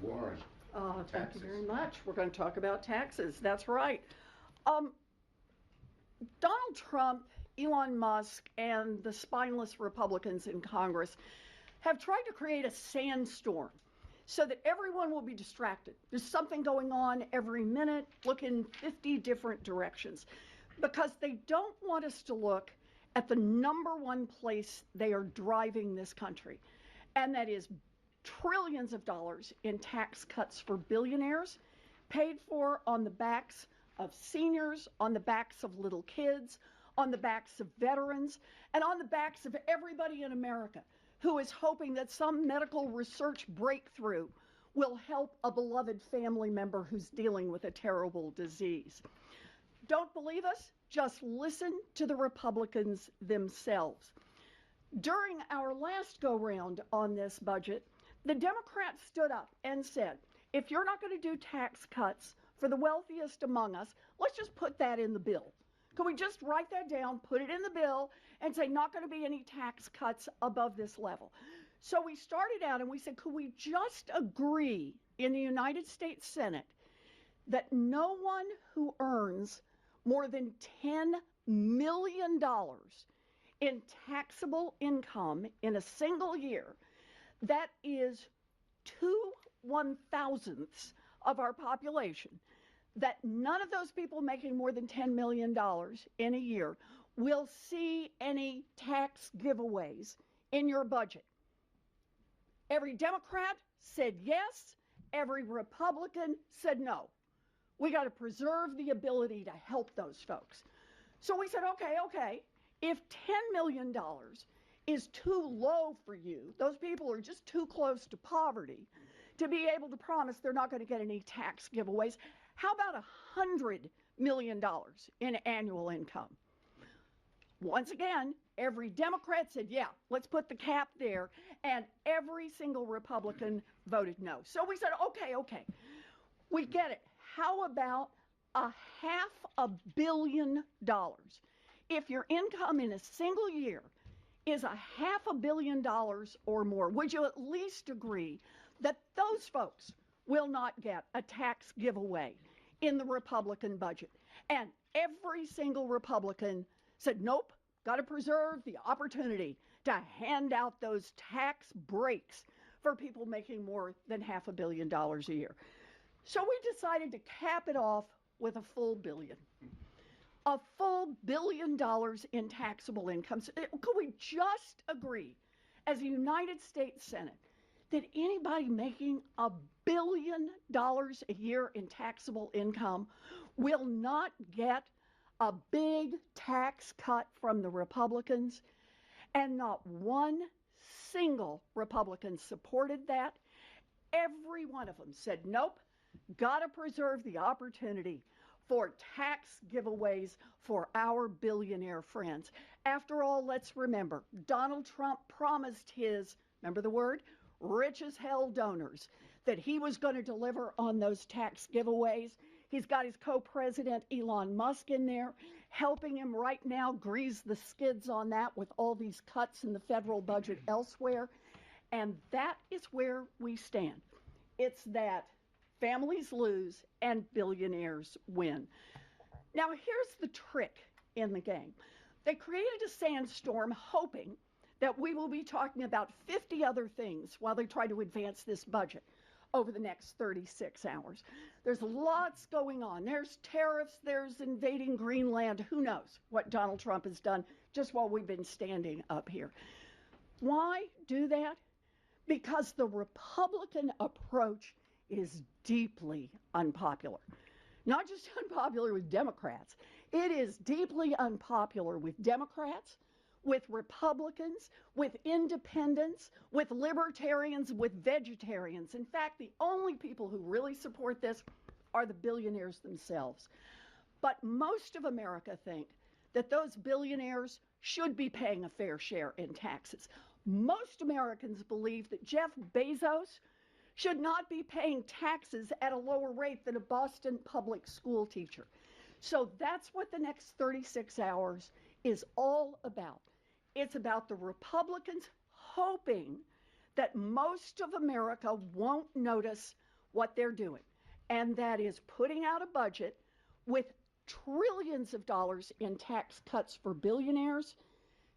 Warren. Thank you very much. We're going to talk about taxes. That's right. Donald Trump, Elon Musk, and the spineless Republicans in Congress have tried to create a sandstorm so that everyone will be distracted. There's something going on every minute, look in 50 different directions, because they don't want us to look at the number one place they are driving this country, and that is trillions of dollars in tax cuts for billionaires, paid for on the backs of seniors, on the backs of little kids, on the backs of veterans, and on the backs of everybody in America who is hoping that some medical research breakthrough will help a beloved family member who's dealing with a terrible disease. Don't believe us? Just listen to the Republicans themselves. During our last go-round on this budget, the Democrats stood up and said, if you're not going to do tax cuts for the wealthiest among us, let's just put that in the bill. Can we just write that down, put it in the bill, and say not going to be any tax cuts above this level? So we started out and we said, could we just agree in the United States Senate that no one who earns more than $10 million in taxable income in a single year, that is 2/1000ths of our population, that none of those people making more than $10 million in a year will see any tax giveaways in your budget? Every Democrat said yes. Every Republican said no. We got to preserve the ability to help those folks. So we said, okay, if $10 million is too low for you, those people are just too close to poverty to be able to promise they're not going to get any tax giveaways, how about $100 million in annual income? Once again, every Democrat said, yeah, let's put the cap there, and every single Republican voted no. So we said, okay, we get it. How about $500 million? If your income in a single year is $500 million or more, would you at least agree that those folks will not get a tax giveaway in the Republican budget? And every single Republican said, nope, got to preserve the opportunity to hand out those tax breaks for people making more than $500 million a year. So we decided to cap it off with a full billion. A full $1 billion in taxable income. So could we just agree as a United States Senate that anybody making $1 billion a year in taxable income will not get a big tax cut from the Republicans? And not one single Republican supported that. Every one of them said, nope, got to preserve the opportunity for tax giveaways for our billionaire friends. After all, let's remember, Donald Trump promised his, remember the word, rich as hell donors, that he was going to deliver on those tax giveaways. He's got his co-president Elon Musk in there, helping him right now grease the skids on that with all these cuts in the federal budget elsewhere. And that is where we stand. It's that families lose and billionaires win. Now, here's the trick in the game. They created a sandstorm hoping that we will be talking about 50 other things while they try to advance this budget over the next 36 hours. There's lots going on. There's tariffs, there's invading Greenland. Who knows what Donald Trump has done just while we've been standing up here. Why do that? Because the Republican approach is deeply unpopular. Not just unpopular with Democrats. It is deeply unpopular with Democrats, with Republicans, with independents, with libertarians, with vegetarians. In fact, the only people who really support this are the billionaires themselves. But most of America think that those billionaires should be paying a fair share in taxes. Most Americans believe that Jeff Bezos should not be paying taxes at a lower rate than a Boston public school teacher. So that's what the next 36 hours is all about. It's about the Republicans hoping that most of America won't notice what they're doing, and that is putting out a budget with trillions of dollars in tax cuts for billionaires,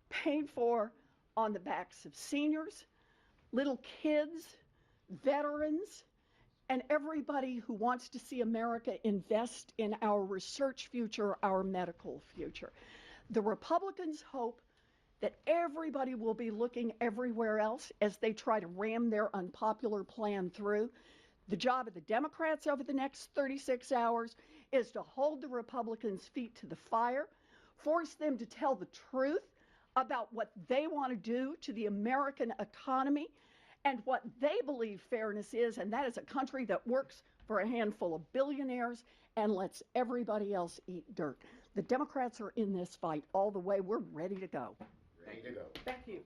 paid for on the backs of seniors, little kids, veterans, and everybody who wants to see America invest in our research future, our medical future. The Republicans hope that everybody will be looking everywhere else as they try to ram their unpopular plan through. The job of the Democrats over the next 36 hours is to hold the Republicans' feet to the fire, force them to tell the truth about what they want to do to the American economy and what they believe fairness is, and that is a country that works for a handful of billionaires and lets everybody else eat dirt. The Democrats are in this fight all the way. We're ready to go. Ready to go. Thank you.